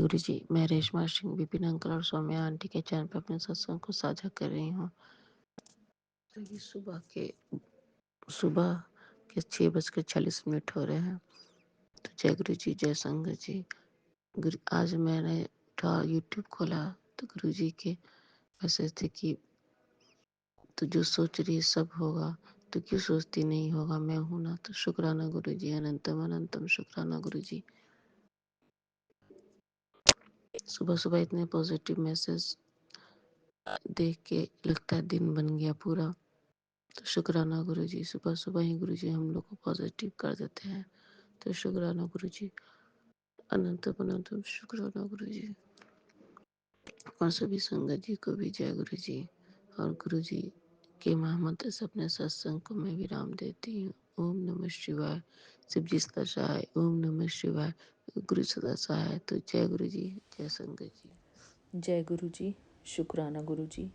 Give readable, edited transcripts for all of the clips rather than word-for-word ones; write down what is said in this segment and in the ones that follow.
गुरु जी, मैं रेशमा सिंह विपिन अंकल और सौम्या आंटी के चैनल पर अपने सत्संग को साझा कर रही हूँ। तो ये सुबह के 6:46 हो रहे हैं। तो जय गुरु जी, जय संगत जी। आज मैंने यूट्यूब खोला तो गुरु जी के मैसेज थे कि तो जो सोच रही है सब होगा, तो क्यों सोचती नहीं होगा, मैं हूं ना। तो शुक्राना गुरु जी, अनंतम अनंतम शुक्राना गुरु जी। सुबह सुबह इतने पॉजिटिव मैसेज देख के लगता है दिन बन गया पूरा। तो शुक्राना गुरु जी, सुबह सुबह ही गुरु जी हम लोग को पॉजिटिव कर देते हैं। तो शुक्राना गुरु जी, अनंत अनंत शुक्राना गुरु जी। और सभी संगत जी को भी जय गुरु जी। और गुरु जी के महामंत्र से अपने सत्संग को मैं विराम देती हूँ। ओम नमः शिवाय। शिव जी सदा सहाय। ओम नमः शिवाय। गुरु सदा सहाय। तो जय गुरु जी, जय संगत जी। जय गुरु जी, शुक्राना गुरु जी।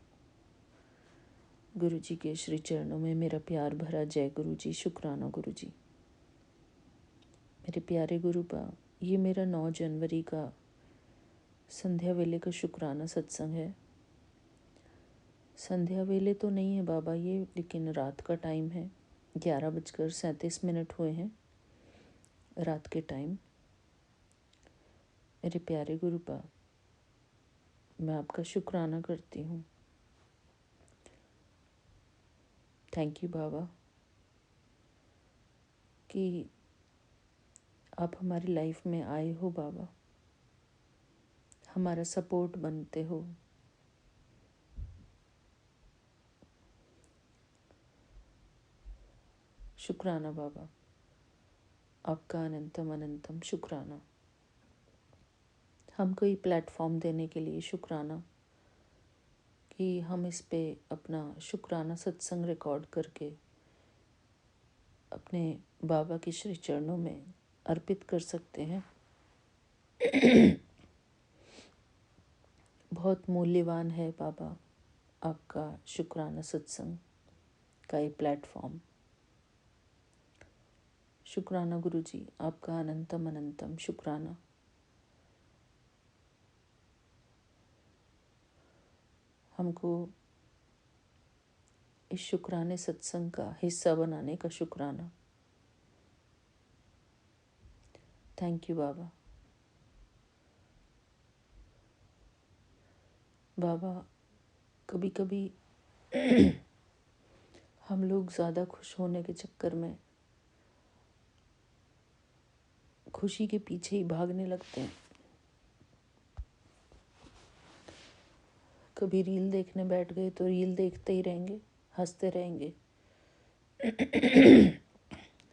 गुरु जी के श्री चरणों में मेरा प्यार भरा जय गुरु जी, शुक्राना गुरु जी। मेरे प्यारे गुरु बा, ये मेरा 9 जनवरी का संध्या वेले का शुक्राना सत्संग है। संध्या वेले तो नहीं है बाबा ये, लेकिन रात का टाइम है। 11:37 हुए हैं रात के टाइम। मेरे प्यारे गुरु बा, मैं आपका शुक्राना करती हूँ। थैंक यू बाबा कि आप हमारी लाइफ में आए हो बाबा, हमारा सपोर्ट बनते हो। शुक्राना बाबा, आपका अनंतम अनंतम शुक्राना। हमको ये प्लेटफॉर्म देने के लिए शुक्राना कि हम इस पे अपना शुक्राना सत्संग रिकॉर्ड करके अपने बाबा के श्री चरणों में अर्पित कर सकते हैं। बहुत मूल्यवान है बाबा आपका शुक्राना सत्संग का ये प्लेटफॉर्म। शुक्राना गुरु जी, आपका अनंतम अनंतम शुक्राना। हमको इस शुक्राने सत्संग का हिस्सा बनाने का शुक्राना। थैंक यू बाबा। बाबा, कभी कभी हम लोग ज़्यादा खुश होने के चक्कर में खुशी के पीछे ही भागने लगते हैं। कभी रील देखने बैठ गए तो रील देखते ही रहेंगे, हंसते रहेंगे।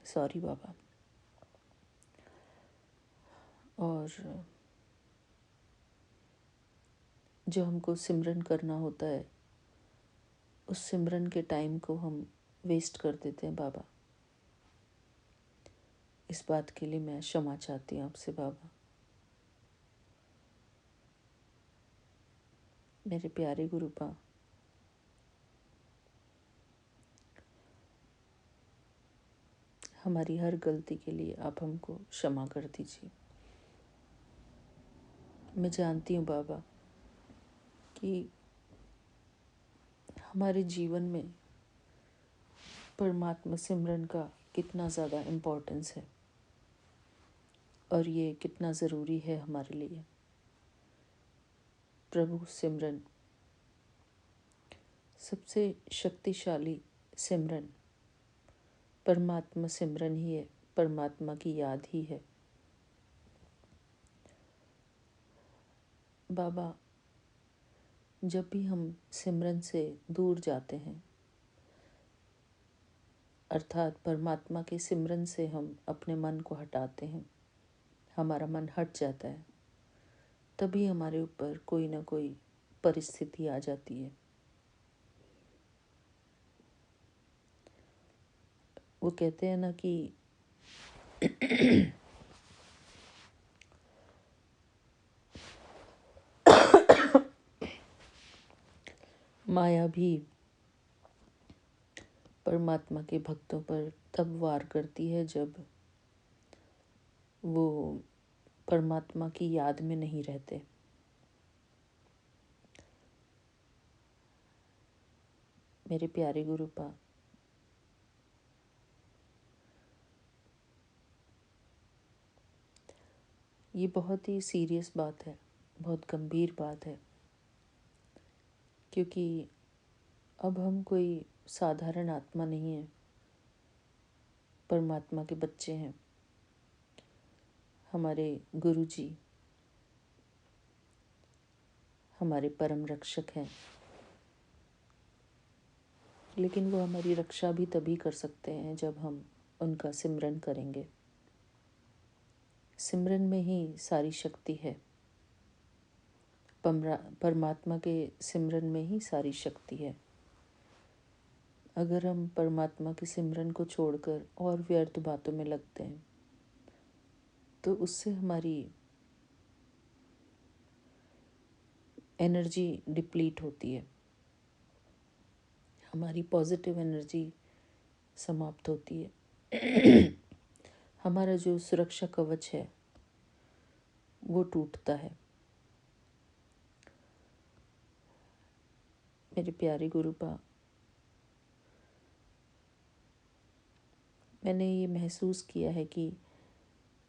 सॉरी बाबा। और जो हमको सिमरन करना होता है, उस सिमरन के टाइम को हम वेस्ट कर देते हैं बाबा। इस बात के लिए मैं क्षमा चाहती हूँ आपसे बाबा। मेरे प्यारे गुरुपा, हमारी हर गलती के लिए आप हमको क्षमा कर दीजिए। मैं जानती हूँ बाबा कि हमारे जीवन में परमात्मा सिमरन का कितना ज़्यादा इम्पोर्टेंस है और ये कितना ज़रूरी है हमारे लिए। प्रभु सिमरन सबसे शक्तिशाली सिमरन परमात्मा सिमरन ही है, परमात्मा की याद ही है। बाबा, जब भी हम सिमरन से दूर जाते हैं, अर्थात परमात्मा के सिमरन से हम अपने मन को हटाते हैं, हमारा मन हट जाता है, तभी हमारे ऊपर कोई ना कोई परिस्थिति आ जाती है। वो कहते हैं ना कि माया भी परमात्मा के भक्तों पर तब वार करती है जब वो परमात्मा की याद में नहीं रहते। मेरे प्यारे गुरुपा, ये बहुत ही सीरियस बात है, बहुत गंभीर बात है, क्योंकि अब हम कोई साधारण आत्मा नहीं है, परमात्मा के बच्चे हैं। हमारे गुरुजी हमारे परम रक्षक हैं, लेकिन वो हमारी रक्षा भी तभी कर सकते हैं जब हम उनका सिमरन करेंगे। सिमरन में ही सारी शक्ति है, परमात्मा के सिमरन में ही सारी शक्ति है। अगर हम परमात्मा के सिमरन को छोड़कर और व्यर्थ बातों में लगते हैं तो उससे हमारी एनर्जी डिप्लीट होती है, हमारी पॉजिटिव एनर्जी समाप्त होती है। हमारा जो सुरक्षा कवच है वो टूटता है। मेरे प्यारे गुरुपा, मैंने ये महसूस किया है कि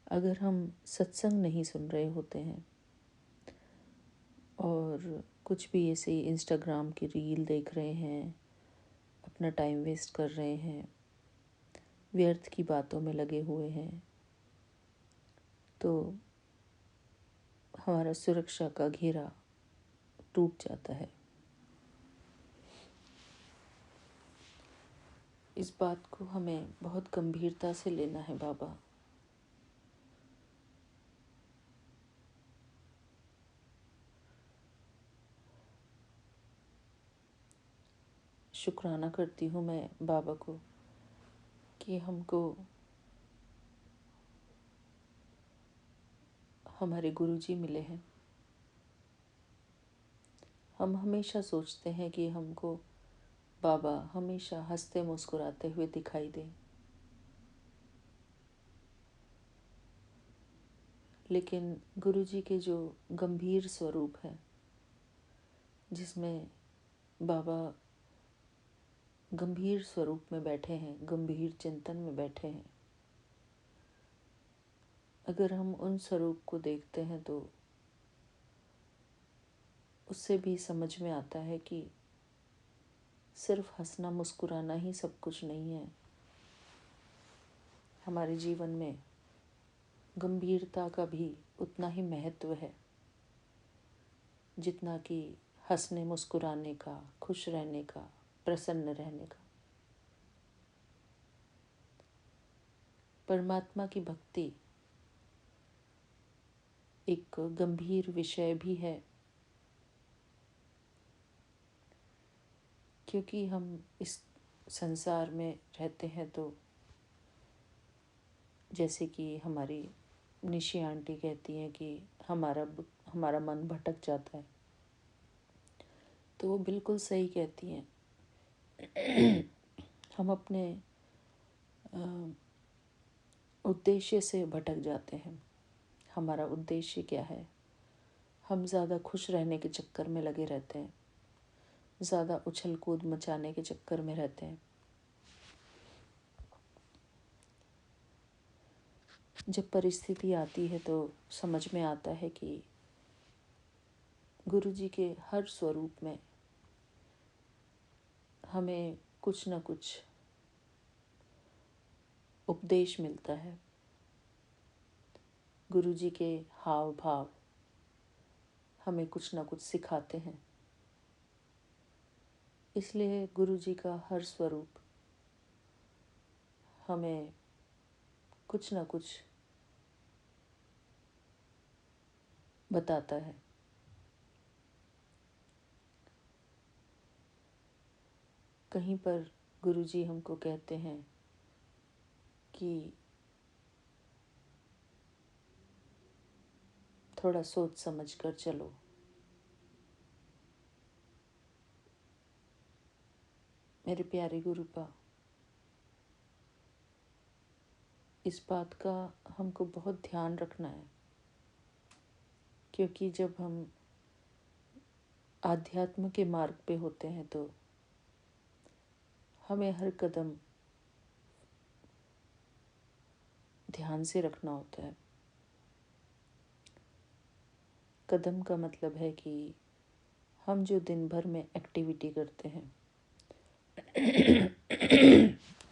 अगर हम सत्संग नहीं सुन रहे होते हैं और कुछ भी ऐसे इंस्टाग्राम की रील देख रहे हैं, अपना टाइम वेस्ट कर रहे हैं, व्यर्थ की बातों में लगे हुए हैं, तो हमारा सुरक्षा का घेरा टूट जाता है। इस बात को हमें बहुत गंभीरता से लेना है बाबा। शुक्राना करती हूँ मैं बाबा को कि हमको हमारे गुरुजी मिले हैं। हम हमेशा सोचते हैं कि हमको बाबा हमेशा हंसते मुस्कुराते हुए दिखाई दें, लेकिन गुरुजी के जो गंभीर स्वरूप है, जिसमें बाबा गंभीर स्वरूप में बैठे हैं, गंभीर चिंतन में बैठे हैं, अगर हम उन स्वरूप को देखते हैं तो उससे भी समझ में आता है कि सिर्फ हंसना मुस्कुराना ही सब कुछ नहीं है। हमारे जीवन में गंभीरता का भी उतना ही महत्व है जितना कि हंसने मुस्कुराने का, खुश रहने का, प्रसन्न रहने का। परमात्मा की भक्ति एक गंभीर विषय भी है, क्योंकि हम इस संसार में रहते हैं तो जैसे कि हमारी निशी आंटी कहती हैं कि हमारा मन भटक जाता है, तो वो बिल्कुल सही कहती हैं। हम अपने उद्देश्य से भटक जाते हैं। हमारा उद्देश्य क्या है? हम ज़्यादा खुश रहने के चक्कर में लगे रहते हैं, ज़्यादा उछल कूद मचाने के चक्कर में रहते हैं। जब परिस्थिति आती है तो समझ में आता है कि गुरुजी के हर स्वरूप में हमें कुछ न कुछ उपदेश मिलता है। गुरुजी के हाव भाव हमें कुछ न कुछ सिखाते हैं। इसलिए गुरुजी का हर स्वरूप हमें कुछ न कुछ बताता है। कहीं पर गुरुजी हमको कहते हैं कि थोड़ा सोच समझ कर चलो। मेरे प्यारे गुरुपा, इस बात का हमको बहुत ध्यान रखना है क्योंकि जब हम आध्यात्म के मार्ग पे होते हैं तो हमें हर कदम ध्यान से रखना होता है। कदम का मतलब है कि हम जो दिन भर में एक्टिविटी करते हैं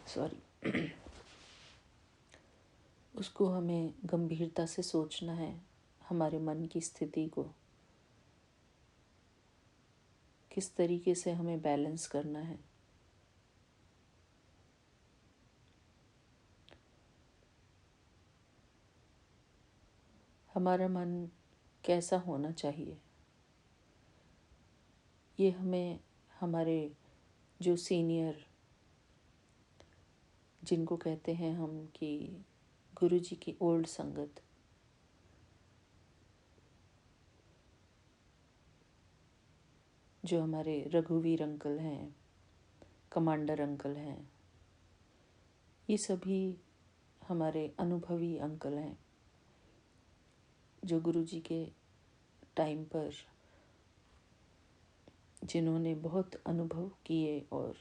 सॉरी उसको हमें गंभीरता से सोचना है, हमारे मन की स्थिति को किस तरीके से हमें बैलेंस करना है। हमारा मन कैसा होना चाहिए, ये हमें हमारे जो सीनियर, जिनको कहते हैं हम कि गुरुजी की ओल्ड संगत, जो हमारे रघुवीर अंकल हैं, कमांडर अंकल हैं, ये सभी हमारे अनुभवी अंकल हैं जो गुरुजी के टाइम पर जिन्होंने बहुत अनुभव किए और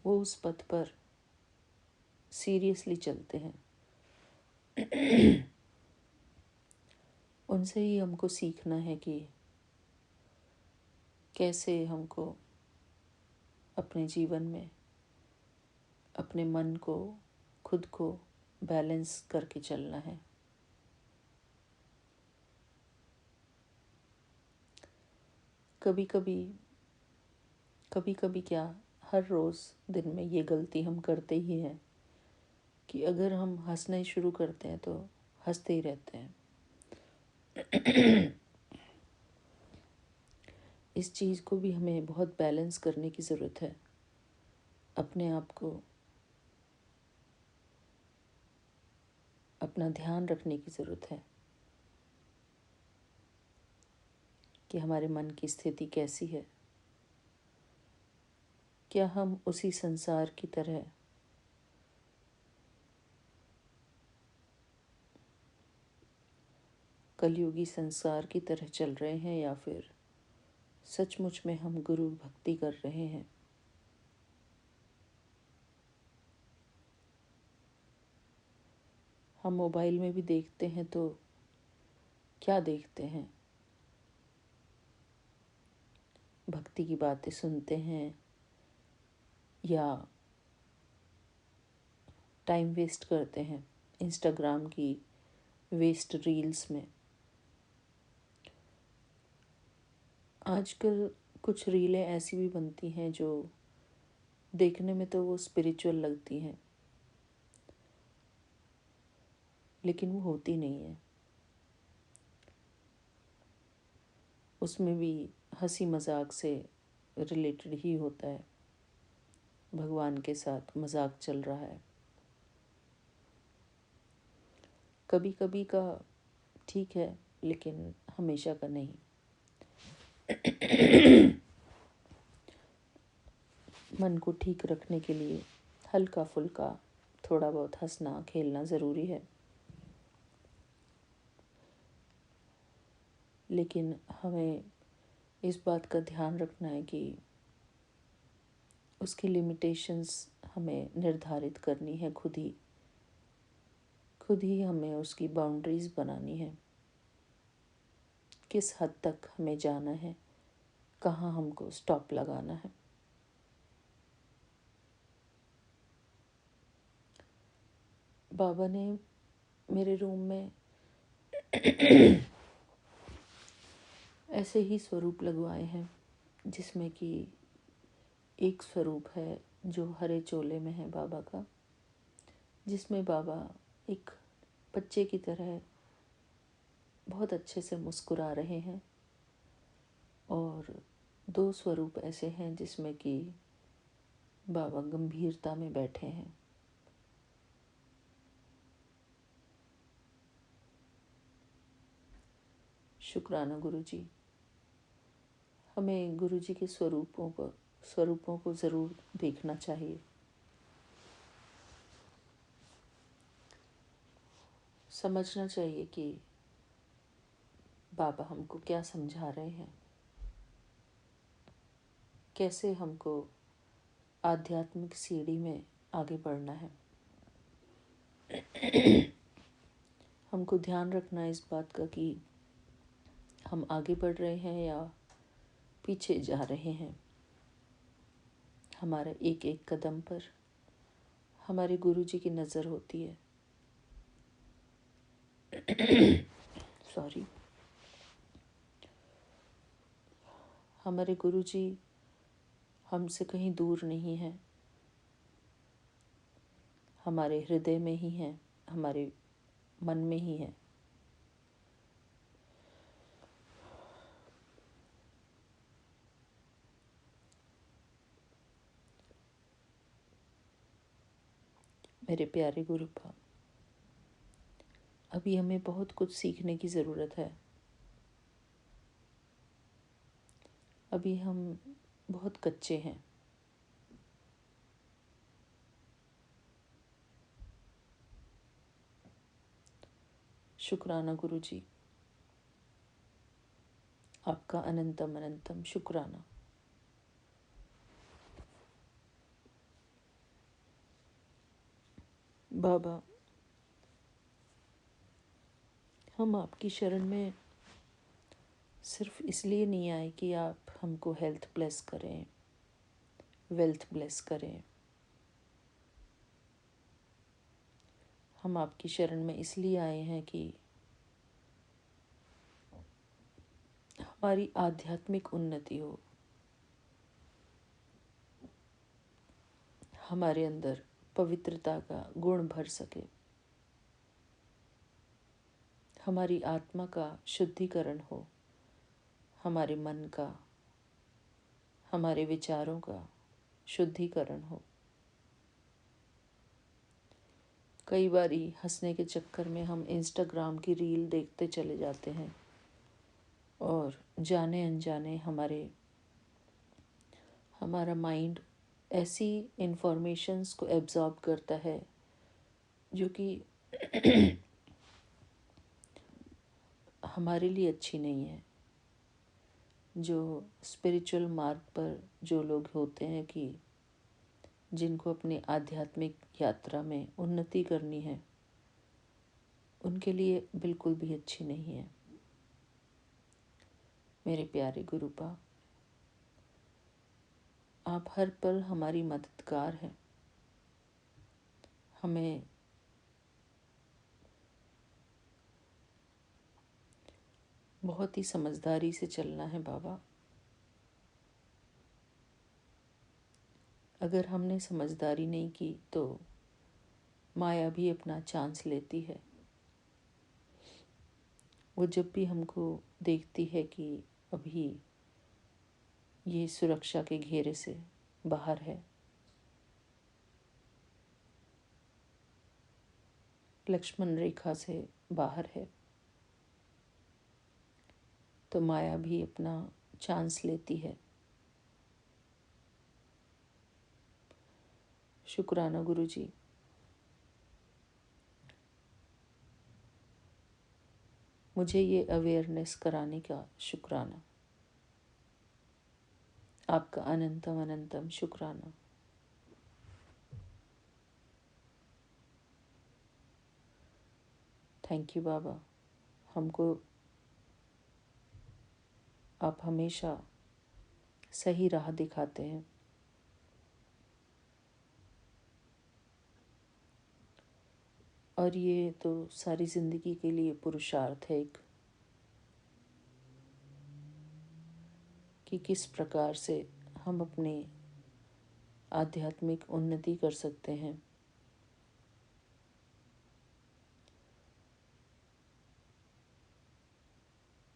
वो उस पथ पर सीरियसली चलते हैं। उनसे ही हमको सीखना है कि कैसे हमको अपने जीवन में अपने मन को, खुद को बैलेंस करके चलना है। कभी कभी क्या, हर रोज़ दिन में ये गलती हम करते ही हैं कि अगर हम हंसना ही शुरू करते हैं तो हंसते ही रहते हैं। इस चीज़ को भी हमें बहुत बैलेंस करने की ज़रूरत है। अपने आप को, अपना ध्यान रखने की ज़रूरत है कि हमारे मन की स्थिति कैसी है। क्या हम उसी संसार की तरह कलयुगी संसार की तरह चल रहे हैं या फिर सचमुच में हम गुरु भक्ति कर रहे हैं। हम मोबाइल में भी देखते हैं तो क्या देखते हैं? भक्ति की बातें सुनते हैं या टाइम वेस्ट करते हैं इंस्टाग्राम की वेस्ट रील्स में। आजकल कुछ रीलें ऐसी भी बनती हैं जो देखने में तो वो स्पिरिचुअल लगती हैं, लेकिन वो होती नहीं है। उसमें भी हंसी मजाक से रिलेटेड ही होता है, भगवान के साथ मजाक चल रहा है। कभी कभी का ठीक है, लेकिन हमेशा का नहीं। मन को ठीक रखने के लिए हल्का फुल्का थोड़ा बहुत हंसना खेलना ज़रूरी है, लेकिन हमें इस बात का ध्यान रखना है कि उसकी लिमिटेशंस हमें निर्धारित करनी है। खुद ही हमें उसकी बाउंड्रीज बनानी है। किस हद तक हमें जाना है, कहाँ हमको स्टॉप लगाना है। बाबा ने मेरे रूम में ऐसे ही स्वरूप लगवाए हैं, जिसमें कि एक स्वरूप है जो हरे चोले में है बाबा का, जिसमें बाबा एक बच्चे की तरह बहुत अच्छे से मुस्कुरा रहे हैं। और दो स्वरूप ऐसे हैं जिसमें कि बाबा गंभीरता में बैठे हैं। शुक्राना गुरुजी। हमें गुरुजी के स्वरूपों को ज़रूर देखना चाहिए। समझना चाहिए कि बाबा हमको क्या समझा रहे हैं, कैसे हमको आध्यात्मिक सीढ़ी में आगे बढ़ना है। हमको ध्यान रखना है इस बात का कि हम आगे बढ़ रहे हैं या पीछे जा रहे हैं। हमारा एक एक कदम पर हमारे गुरुजी की नज़र होती है। सॉरी। हमारे गुरुजी हमसे कहीं दूर नहीं हैं, हमारे हृदय में ही हैं, हमारे मन में ही हैं। मेरे प्यारे गुरुपा, अभी हमें बहुत कुछ सीखने की ज़रूरत है। अभी हम बहुत कच्चे हैं। शुक्राना गुरुजी, आपका अनंतम अनंतम शुक्राना। बाबा, हम आपकी शरण में सिर्फ इसलिए नहीं आए कि आप हमको हेल्थ ब्लेस करें, वेल्थ ब्लेस करें। हम आपकी शरण में इसलिए आए हैं कि हमारी आध्यात्मिक उन्नति हो, हमारे अंदर पवित्रता का गुण भर सके, हमारी आत्मा का शुद्धिकरण हो, हमारे मन का, हमारे विचारों का शुद्धिकरण हो। कई बारी हंसने के चक्कर में हम इंस्टाग्राम की रील देखते चले जाते हैं और जाने अनजाने हमारा माइंड ऐसी इंफॉर्मेशंस को एब्जॉर्ब करता है जो कि हमारे लिए अच्छी नहीं है। जो स्पिरिचुअल मार्ग पर जो लोग होते हैं कि जिनको अपनी आध्यात्मिक यात्रा में उन्नति करनी है, उनके लिए बिल्कुल भी अच्छी नहीं है। मेरे प्यारे गुरुपा, आप हर पल हमारी मददगार हैं। हमें बहुत ही समझदारी से चलना है बाबा। अगर हमने समझदारी नहीं की तो माया भी अपना चांस लेती है। वो जब भी हमको देखती है कि अभी ये सुरक्षा के घेरे से बाहर है, लक्ष्मण रेखा से बाहर है, तो माया भी अपना चांस लेती है। शुक्राना गुरुजी, मुझे ये अवेयरनेस कराने का शुक्राना। आपका अनंतम अनंतम शुक्राना। थैंक यू बाबा। हमको आप हमेशा सही राह दिखाते हैं। और ये तो सारी ज़िंदगी के लिए पुरुषार्थ है एक, कि किस प्रकार से हम अपनी आध्यात्मिक उन्नति कर सकते हैं।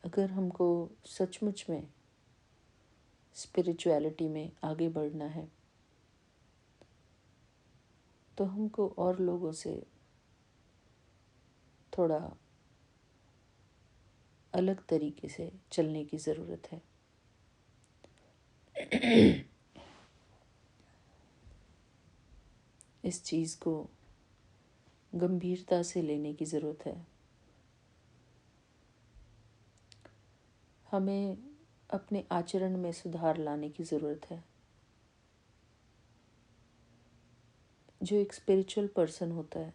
अगर हमको सचमुच में स्पिरिचुअलिटी में आगे बढ़ना है तो हमको और लोगों से थोड़ा अलग तरीके से चलने की ज़रूरत है। इस चीज़ को गंभीरता से लेने की ज़रूरत है। हमें अपने आचरण में सुधार लाने की ज़रूरत है। जो एक स्पिरिचुअल पर्सन होता है,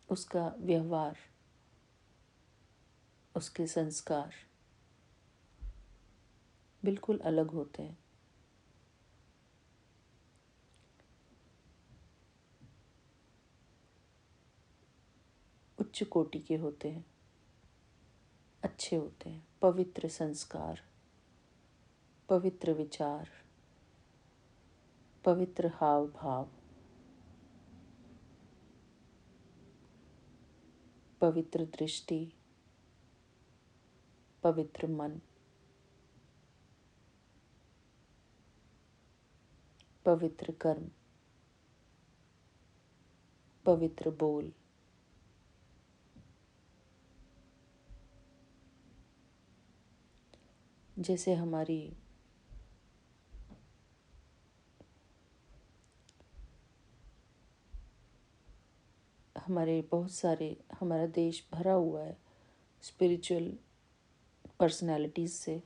उसका व्यवहार, उसके संस्कार बिल्कुल अलग होते हैं। उच्च कोटि के होते हैं, अच्छे होते हैं, पवित्र संस्कार, पवित्र विचार, पवित्र हाव भाव, पवित्र दृष्टि, पवित्र मन, पवित्र कर्म, पवित्र बोल, जैसे हमारे बहुत सारे, हमारा देश भरा हुआ है स्पिरिचुअल पर्सनालिटीज़ से।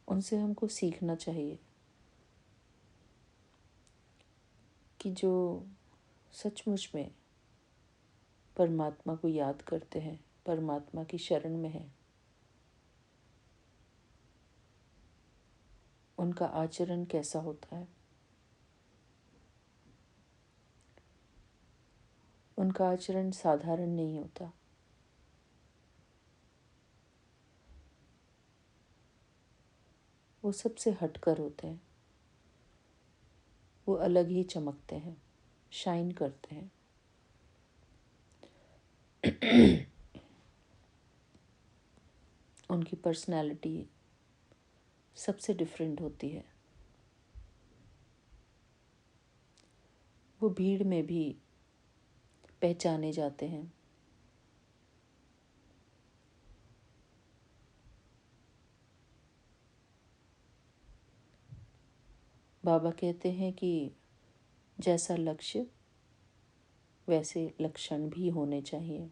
उनसे हमको सीखना चाहिए कि जो सचमुच में परमात्मा को याद करते हैं, परमात्मा की शरण में हैं, उनका आचरण कैसा होता है। उनका आचरण साधारण नहीं होता। वो सबसे हटकर होते हैं। वो अलग ही चमकते हैं, शाइन करते हैं। उनकी पर्सनैलिटी सबसे डिफरेंट होती है। वो भीड़ में भी पहचाने जाते हैं। बाबा कहते हैं कि जैसा लक्ष्य वैसे लक्षण भी होने चाहिए।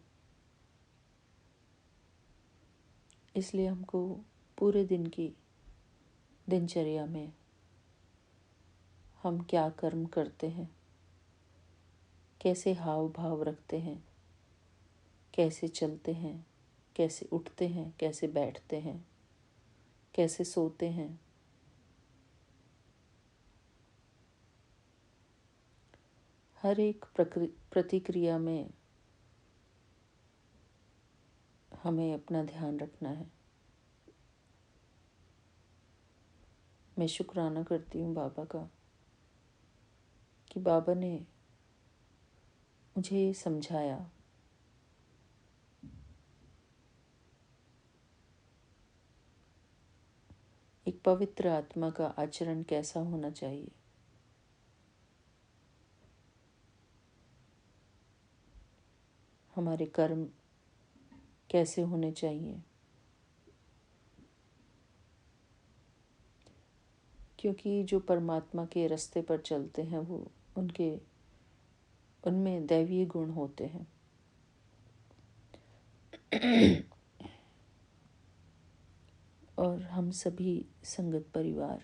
इसलिए हमको पूरे दिन की दिनचर्या में हम क्या कर्म करते हैं, कैसे हाव भाव रखते हैं, कैसे चलते हैं, कैसे उठते हैं, कैसे बैठते हैं, कैसे सोते हैं, हर एक प्रतिक्रिया में हमें अपना ध्यान रखना है। मैं शुक्राना करती हूँ बाबा का कि बाबा ने मुझे ये समझाया एक पवित्र आत्मा का आचरण कैसा होना चाहिए। हमारे कर्म कैसे होने चाहिए, क्योंकि जो परमात्मा के रास्ते पर चलते हैं वो उनमें दैवीय गुण होते हैं। और हम सभी संगत परिवार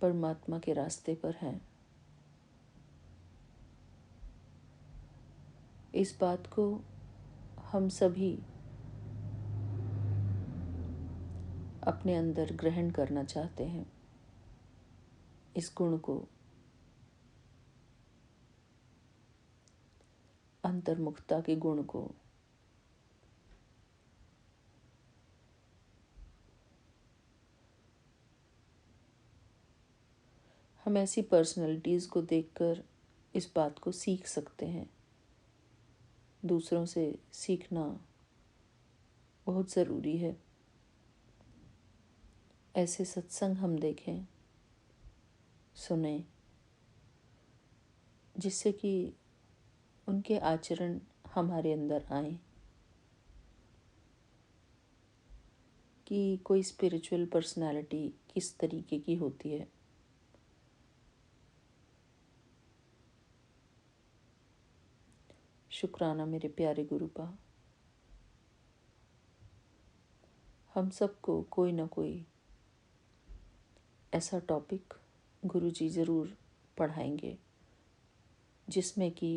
परमात्मा के रास्ते पर हैं। इस बात को हम सभी अपने अंदर ग्रहण करना चाहते हैं। इस गुण को, अंतर्मुखता के गुण को हम ऐसी पर्सनैलिटीज़ को देखकर इस बात को सीख सकते हैं। दूसरों से सीखना बहुत ज़रूरी है। ऐसे सत्संग हम देखें, सुने, जिससे कि उनके आचरण हमारे अंदर आए कि कोई स्पिरिचुअल पर्सनालिटी किस तरीके की होती है। शुक्राना मेरे प्यारे गुरुपा। हम सबको कोई ना कोई ऐसा टॉपिक गुरुजी ज़रूर पढ़ाएंगे जिसमें कि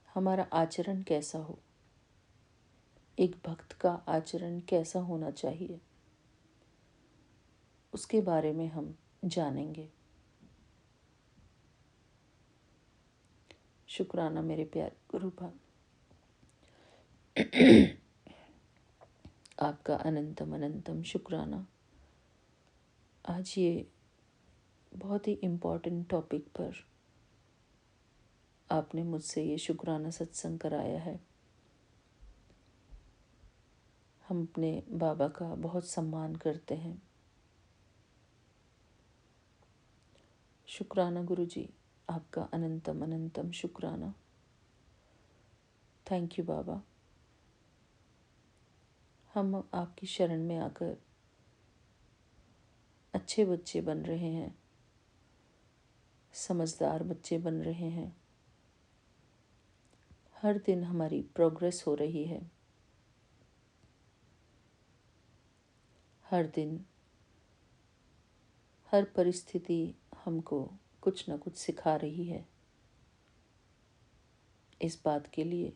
हमारा आचरण कैसा हो, एक भक्त का आचरण कैसा होना चाहिए, उसके बारे में हम जानेंगे। शुक्राना मेरे प्यारे गुरुभाग, आपका अनंतम अनंतम शुक्राना। आज ये बहुत ही इम्पोर्टेंट टॉपिक पर आपने मुझसे ये शुक्राना सत्संग कराया है। हम अपने बाबा का बहुत सम्मान करते हैं। शुक्राना गुरुजी, आपका अनंतम अनंतम शुक्राना। थैंक यू बाबा। हम आपकी शरण में आकर अच्छे बच्चे बन रहे हैं, समझदार बच्चे बन रहे हैं। हर दिन हमारी प्रोग्रेस हो रही है। हर दिन हर परिस्थिति हमको कुछ न कुछ सिखा रही है। इस बात के लिए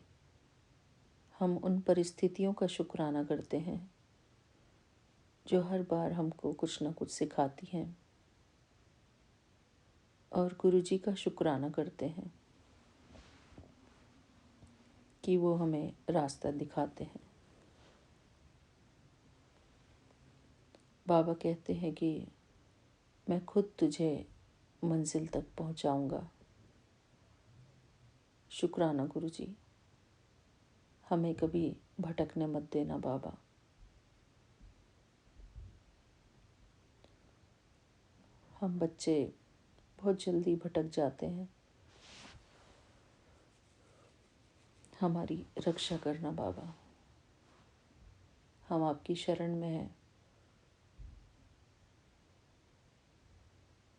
हम उन परिस्थितियों का शुक्राना करते हैं जो हर बार हमको कुछ न कुछ सिखाती हैं, और गुरुजी का शुक्राना करते हैं कि वो हमें रास्ता दिखाते हैं। बाबा कहते हैं कि मैं खुद तुझे मंजिल तक पहुंचाऊंगा। शुक्राना गुरुजी, हमें कभी भटकने मत देना बाबा। हम बच्चे बहुत जल्दी भटक जाते हैं। हमारी रक्षा करना बाबा। हम आपकी शरण में हैं।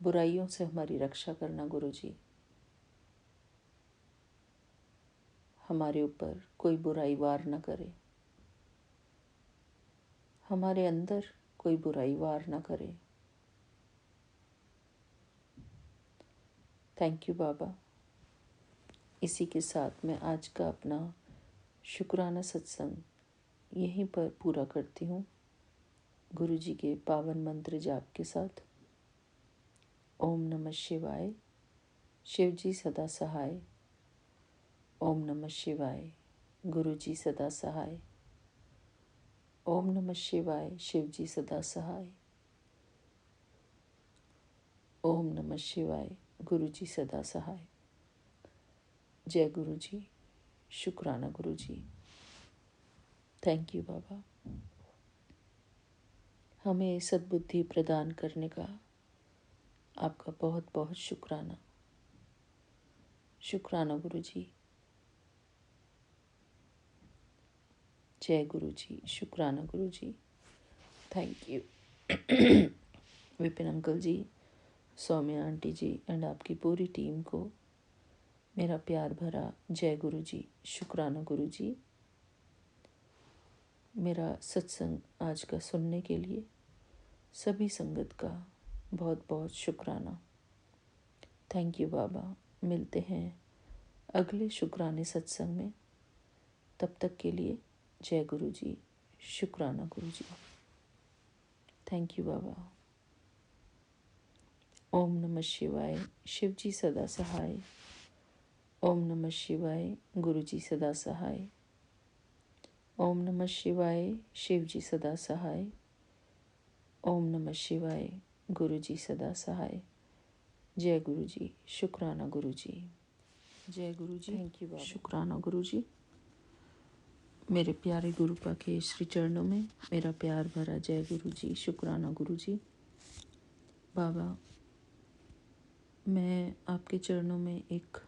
बुराइयों से हमारी रक्षा करना गुरुजी। हमारे ऊपर कोई बुराई वार न करे, हमारे अंदर कोई बुराई वार न करे। थैंक यू बाबा। इसी के साथ मैं आज का अपना शुक्राना सत्संग यहीं पर पूरा करती हूँ, गुरुजी के पावन मंत्र जाप के साथ। ओम नमः शिवाय। शिवजी सदा सहाय। ओम नमः शिवाय। गुरुजी सदा सहाय। ओम नमः शिवाय। शिवजी सदा सहाय। ओम नमः शिवाय। गुरुजी सदा सहाय। जय गुरुजी। शुक्राना गुरुजी। थैंक यू बाबा। हमें सद्बुद्धि प्रदान करने का आपका बहुत बहुत शुक्राना। शुक्राना गुरुजी। जय गुरुजी। शुक्राना Guruji. Thank you Vipin uncle ji, Saumya aunty ji and आपकी पूरी टीम को मेरा प्यार भरा जय गुरुजी। शुक्राना गुरुजी। मेरा सत्संग आज का सुनने के लिए सभी संगत का बहुत बहुत शुक्राना। थैंक यू बाबा। मिलते हैं अगले शुक्राने सत्संग में। तब तक के लिए जय गुरुजी। शुक्राना गुरुजी। थैंक यू बाबा। ओम नमः शिवाय। शिवजी सदा सहाय। ओम नमः शिवाय। गुरुजी सदा सहाय। ओम नमः शिवाय। शिवजी सदा सहाय। ओम नमः शिवाय। गुरुजी सदा सहाय। जय गुरुजी। शुक्राना गुरुजी। जय गुरुजी। थैंक यू बाबा। शुक्राना गुरुजी। मेरे प्यारे गुरुपा के श्री चरणों में मेरा प्यार भरा जय गुरुजी। शुक्राना गुरुजी। बाबा, मैं आपके चरणों में एक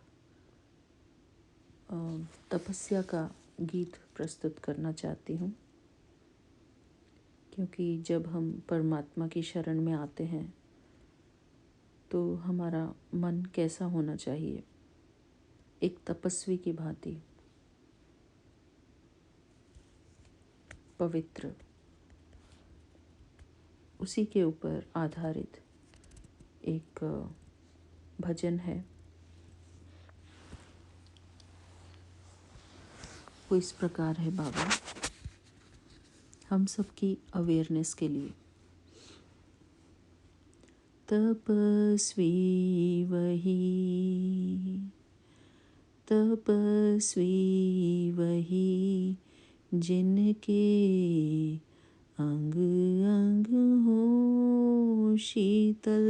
तपस्या का गीत प्रस्तुत करना चाहती हूँ, क्योंकि जब हम परमात्मा की शरण में आते हैं तो हमारा मन कैसा होना चाहिए, एक तपस्वी की भांति। पवित्र, उसी के ऊपर आधारित एक भजन है। वो इस प्रकार है बाबा, हम सबकी अवेयरनेस के लिए। तपस्वी वही, तपस्वी वही, जिनके अंग अंग हो शीतल।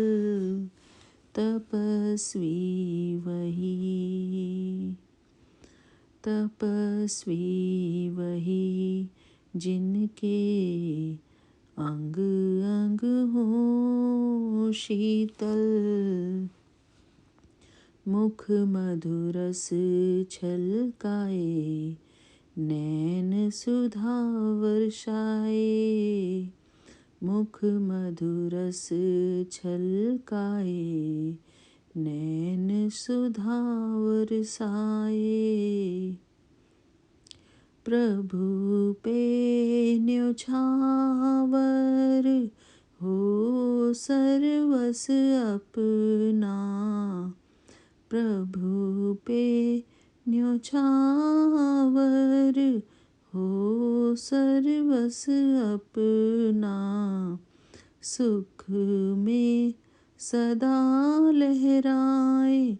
तपस्वी वही, तपस्वी वही, जिनके अंग अंग हो शीतल। मुख मधुरस छलकाए, नैन सुधा वर्षाए। मुख मधुरस छलकाए, नैन सुधा वर्षाए। प्रभु पे न्योछावर हो सर्वस अपना। प्रभु पे न्योछावर हो सर्वस अपना। सुख में सदा लहराए,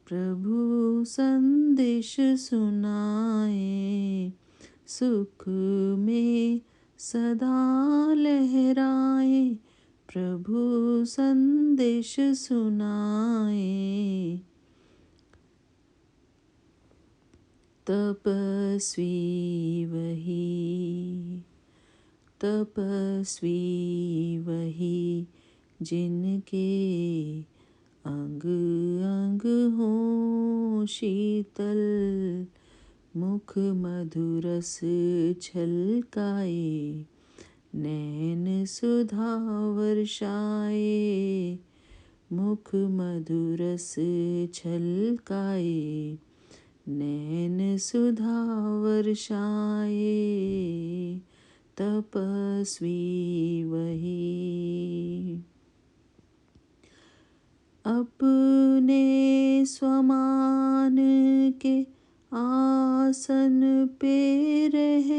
प्रभु संदेश सुनाए। सुख में सदा लहराए, प्रभु संदेश सुनाए। तपस्वी वही, तपस्वी वही, जिनके अंग अंग हो शीतल। मुख मधुरस छलकाए, नैन सुधा वर्षाए। मुख मधुरस छलकाए, नैन सुधा वर्षाए। तपस्वी वही, अपने स्वमान के आसन पे रह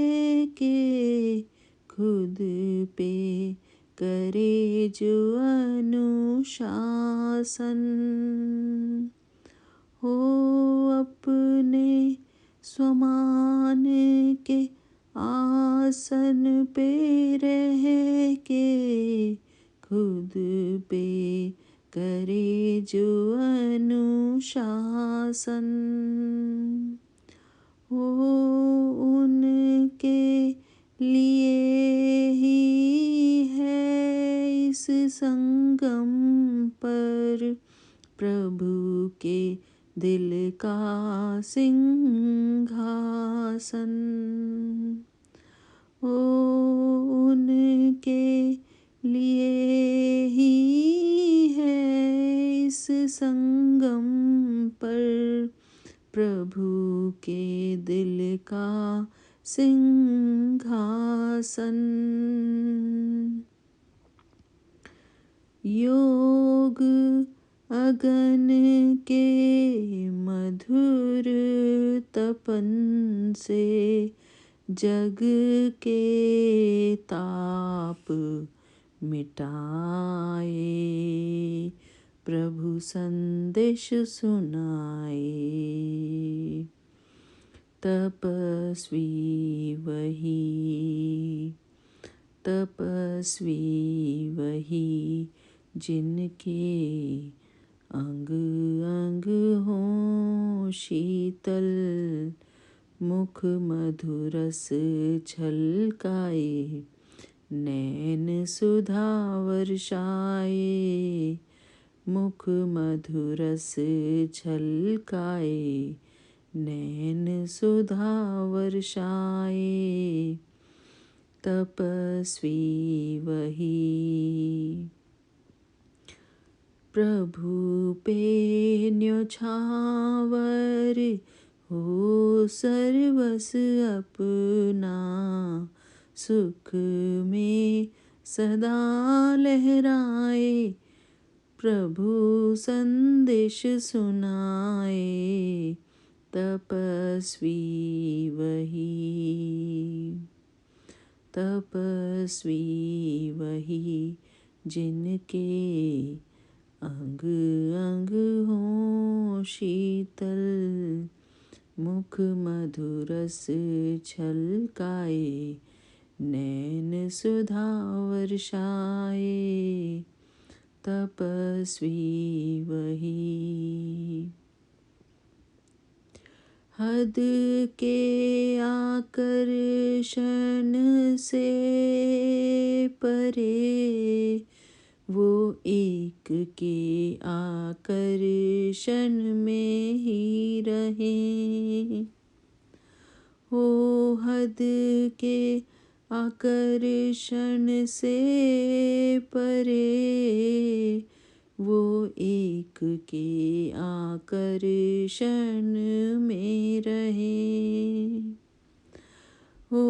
के, खुद पे करे जो अनुशासन। हो अपने स्वमान के आसन पे रह के, खुद पे करे जो अनुशासन। हो उनके लिए ही है इस संगम पर प्रभु के दिल का सिंहासन। ओ उनके लिए ही है इस संगम पर प्रभु के दिल का सिंहासन। योग अगन के मधुर तपन से जग के ताप मिटाए, प्रभु संदेश सुनाए। तपस्वी वही, तपस्वी वही, जिनके अंग अंग हो शीतल। मुख मधुरस छलकाए, नैन सुधा वर्षाए। मुख मधुरस छलकाए, नैन सुधा वर्षाए। तपस्वी वही, प्रभु पे न्योछावर हो सर्वस अपना। सुख में सदा लहराए, प्रभु संदेश सुनाए, तपस्वी वही, तपस्वी वही, जिनके अंग अंग हों शीतल, मुख मधुरस छलकाए, नैन सुधा वर्षाए, तपस्वी वही। हद के आकर्षण से परे, वो एक के आकर्षण में ही रहे। हो हद के आकर्षण से परे, वो एक के आकर्षण में रहे। हो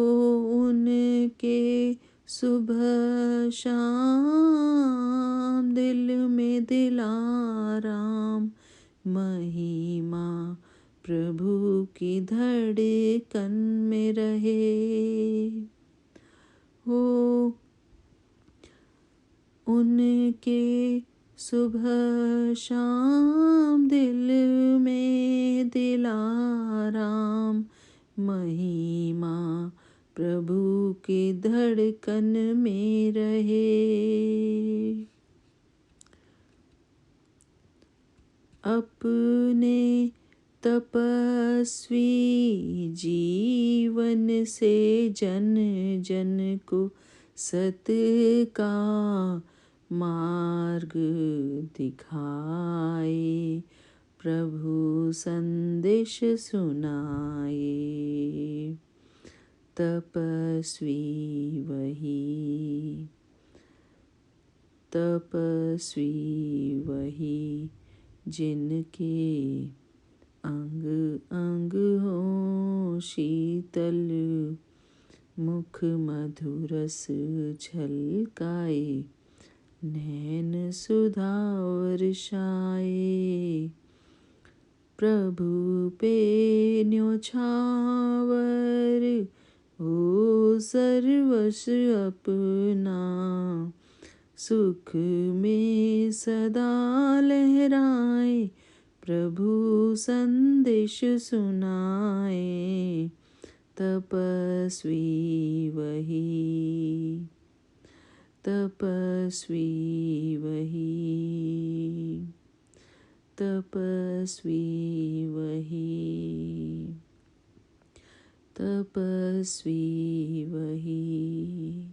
उनके सुबह शाम दिल में दिलाराम, महिमा प्रभु की धड़कन में रहे। हो उनके सुबह शाम दिल में दिलाराम, महिमा प्रभु की धड़कन में रहे। अपने तपस्वी जीवन से जन जन को सत का मार्ग दिखाए, प्रभु संदेश सुनाए, तपस्वी वही, तपस्वी वही, जिनके अंग अंग हो शीतल, मुख मधुरस झलकाए, नैन सुधा वर्षाए, प्रभु पे न्योछावर हो सर्वस्व अपना, सुख में सदा लहराए, प्रभु संदेश सुनाए, तपस्वी वही, तपस्वी वही, तपस्वी वही, तपस्वी वही।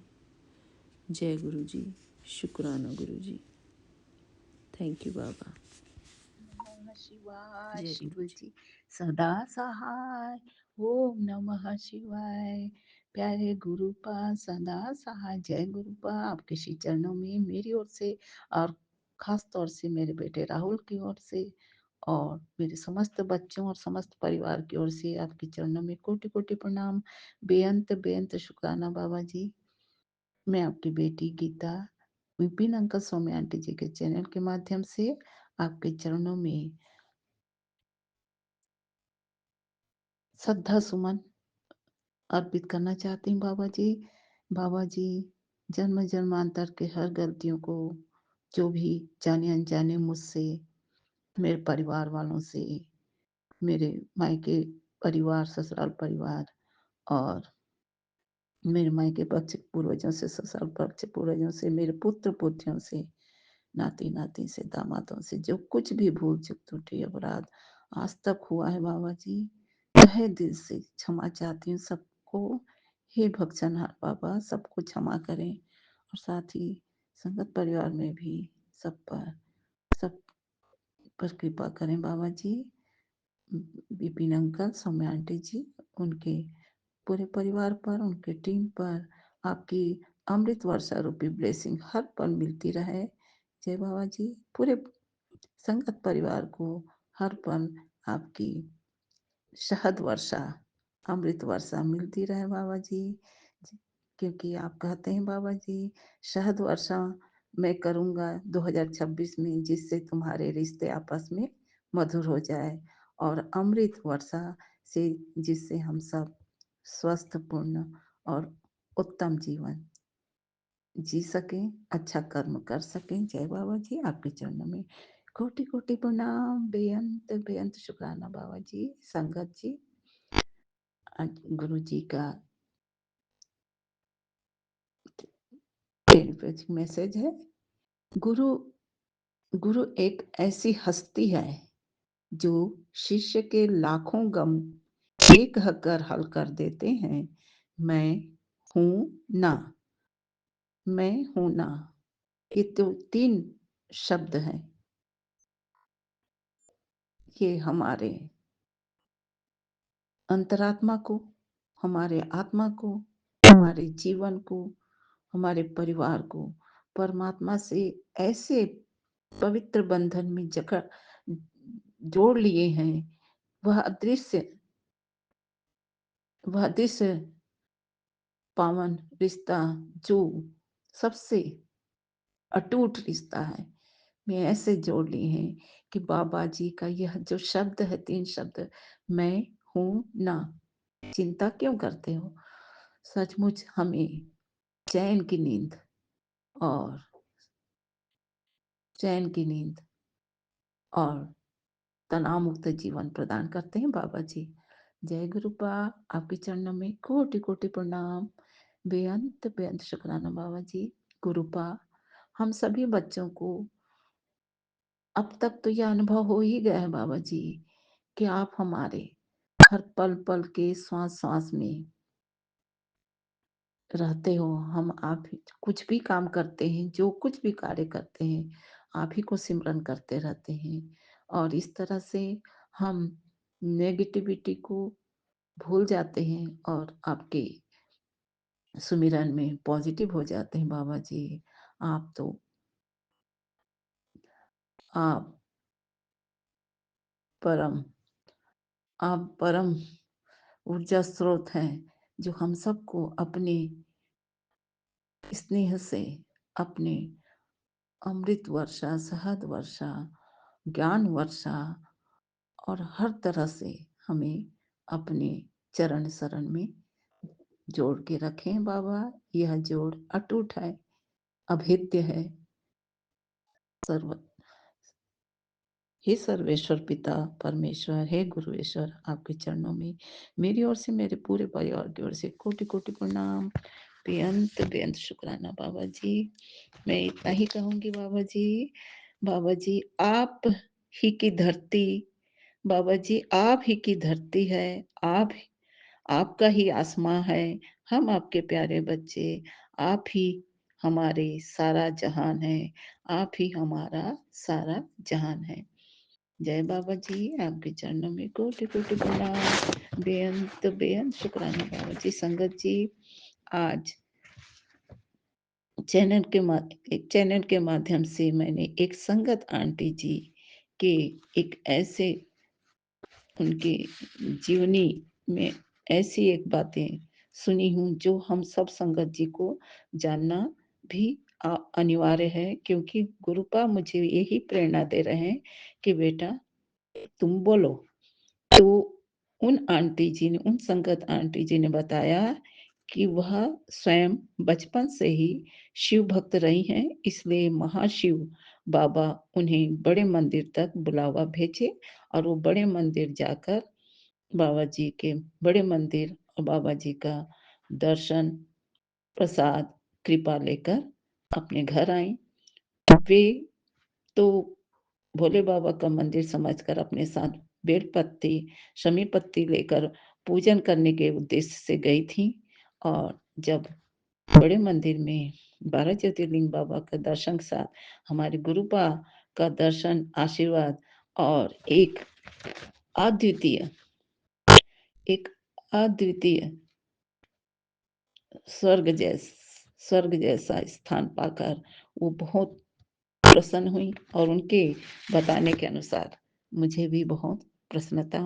जय गुरु जी, शुक्राना गुरु जी। थैंक यू बाबा। नमः शिवाय। जय शिव गुरु जी। जी सदा सहाय। ओम नमः शिवाय। प्यारे गुरु पास सदा सहाय। जय गुरु पा, आपके श्री चरणों में मेरी ओर से और खास तौर से मेरे बेटे राहुल की ओर से और मेरे समस्त बच्चों और समस्त परिवार की ओर से आपके चरणों में कोटि कोटि प्रणाम। बेअंत बेअंत शुक्राना बाबा जी। मैं आपकी बेटी गीता विपिन अंकल सौम्य आंटी जी के चैनल के माध्यम से आपके चरणों में श्रद्धा सुमन अर्पित करना चाहती हूँ बाबा जी। बाबा जी, जन्म जन्मांतर के हर गलतियों को जो भी जाने अनजाने मुझसे, मेरे परिवार वालों से, मेरे मायके परिवार, ससुराल परिवार और मेरे मायके पक्ष के पूर्वजों से, ससुराल पक्ष के पूर्वजों से, मेरे पुत्र पुत्रियों से, नाती नाती से, दामादों से जो कुछ भी भूल चूक त्रुटि अपराध आज तक हुआ है बाबा जी, तहे दिल से क्षमा चाहती हूँ सबको। हे भक्तजनहार बाबा, सबको क्षमा करें और साथ ही संगत परिवार में भी सब पर कृपा करें बाबा जी। विपिन अंकल, सौम्या आंटी जी, उनके पूरे परिवार पर, उनके टीम पर आपकी अमृत वर्षा रूपी ब्लेसिंग हर पल मिलती रहे। जय बाबा जी। पूरे संगत परिवार को हर पल आपकी शहद वर्षा, अमृत वर्षा मिलती रहे बाबा जी। क्योंकि आप कहते हैं बाबा जी, शहद वर्षा मैं करूँगा 2026 में, जिससे तुम्हारे रिश्ते आपस में मधुर हो जाए, और अमृत वर्षा से जिससे हम सब स्वस्थ पूर्ण और उत्तम जीवन जी सकें, अच्छा कर्म कर सकें। जय बाबा जी, आपके चरणों में कोटि कोटि प्रणाम, बेअंत बेअंत शुक्राना बाबा जी। संगत जी, आज गुरु जी का टेलीपैथिक मैसेज है। गुरु गुरु एक ऐसी हस्ती है जो शिष्य के लाखों गम एक हकर हल कर देते हैं। मैं हूं ना, मैं हूं ना, ये तो 3 शब्द हैं। ये हमारे अंतरात्मा को, हमारे आत्मा को, हमारे जीवन को, हमारे परिवार को परमात्मा से ऐसे पवित्र बंधन में जकड़ जोड़ लिए हैं। वह अदृश्य वह अदृश्य पावन रिश्ता जो सबसे अटूट रिश्ता है, में ऐसे जोड़ लिए हैं कि बाबा जी का यह जो शब्द है, 3 शब्द, मैं हूं ना, चिंता क्यों करते हो? सचमुच हमें चैन की नींद और चैन की नींद और तनाव मुक्त जीवन प्रदान करते हैं बाबा जी। जय गुरुपा, आपके चरणों में कोटि कोटि प्रणाम, बेअंत बेअंत शुक्राना बाबा जी। गुरुपा, हम सभी बच्चों को अब तक तो यह अनुभव हो ही गया है बाबा जी कि आप हमारे हर पल पल के श्वास श्वास में रहते हो। हम आप ही कुछ भी काम करते हैं, जो कुछ भी कार्य करते हैं, आप ही को सिमरन करते रहते हैं, और इस तरह से हम नेगेटिविटी को भूल जाते हैं और आपके सुमिरन में पॉजिटिव हो जाते हैं बाबा जी। आप तो आप परम आप परम ऊर्जा स्रोत हैं, जो हम सबको अपने स्नेह से, अपने अमृत वर्षा, शहद वर्षा, ज्ञान वर्षा और हर तरह से हमें अपने चरण शरण में जोड़ के रखें बाबा। यह जोड़ अटूट है, अभेद्य है। सर्व हे सर्वेश्वर पिता परमेश्वर, हे गुरुवेश्वर, आपके चरणों में मेरी ओर से, मेरे पूरे परिवार की ओर से कोटि कोटि प्रणाम, बेअंत बेअंत शुक्राना बाबा जी। मैं इतना ही कहूंगी बाबा जी। बाबा जी, आप ही की धरती, बाबा जी आप ही की धरती है, आप आपका ही आसमां है। हम आपके प्यारे बच्चे, आप ही हमारे सारा जहान है, आप ही हमारा सारा जहान है। जय बाबा जी, आपके चरणों में कोटि कोटि प्रणाम, बेअंत बेअंत शुक्राना बाबा जी। संगत जी, आज चैनल के माध्यम से मैंने एक संगत आंटी जी के एक ऐसे, उनके जीवनी में ऐसी एक बातें सुनी हूँ जो हम सब संगत जी को जानना भी अनिवार्य है, क्योंकि गुरुपा मुझे यही प्रेरणा दे रहे हैं कि बेटा तुम बोलो। तो उन आंटी जी ने, उन संगत आंटी जी ने बताया कि वह स्वयं बचपन से ही शिव भक्त रही हैं, इसलिए महाशिव बाबा उन्हें बड़े मंदिर तक बुलावा भेजे, और वो बड़े मंदिर जाकर बाबा जी के बड़े मंदिर और बाबा जी का दर्शन, प्रसाद, कृपा लेकर अपने घर आई। वे तो भोले बाबा का मंदिर समझकर अपने साथ बेलपत्ती, शमी पत्ती लेकर पूजन करने के उद्देश्य से गई थी, और जब बड़े मंदिर में 12 ज्योतिर्लिंग बाबा का दर्शन के साथ हमारे गुरुपा का दर्शन, आशीर्वाद और अद्वितीय एक अद्वितीय स्वर्ग जैसा स्थान पाकर वो बहुत प्रसन्न हुई, और उनके बताने के अनुसार मुझे भी बहुत प्रसन्नता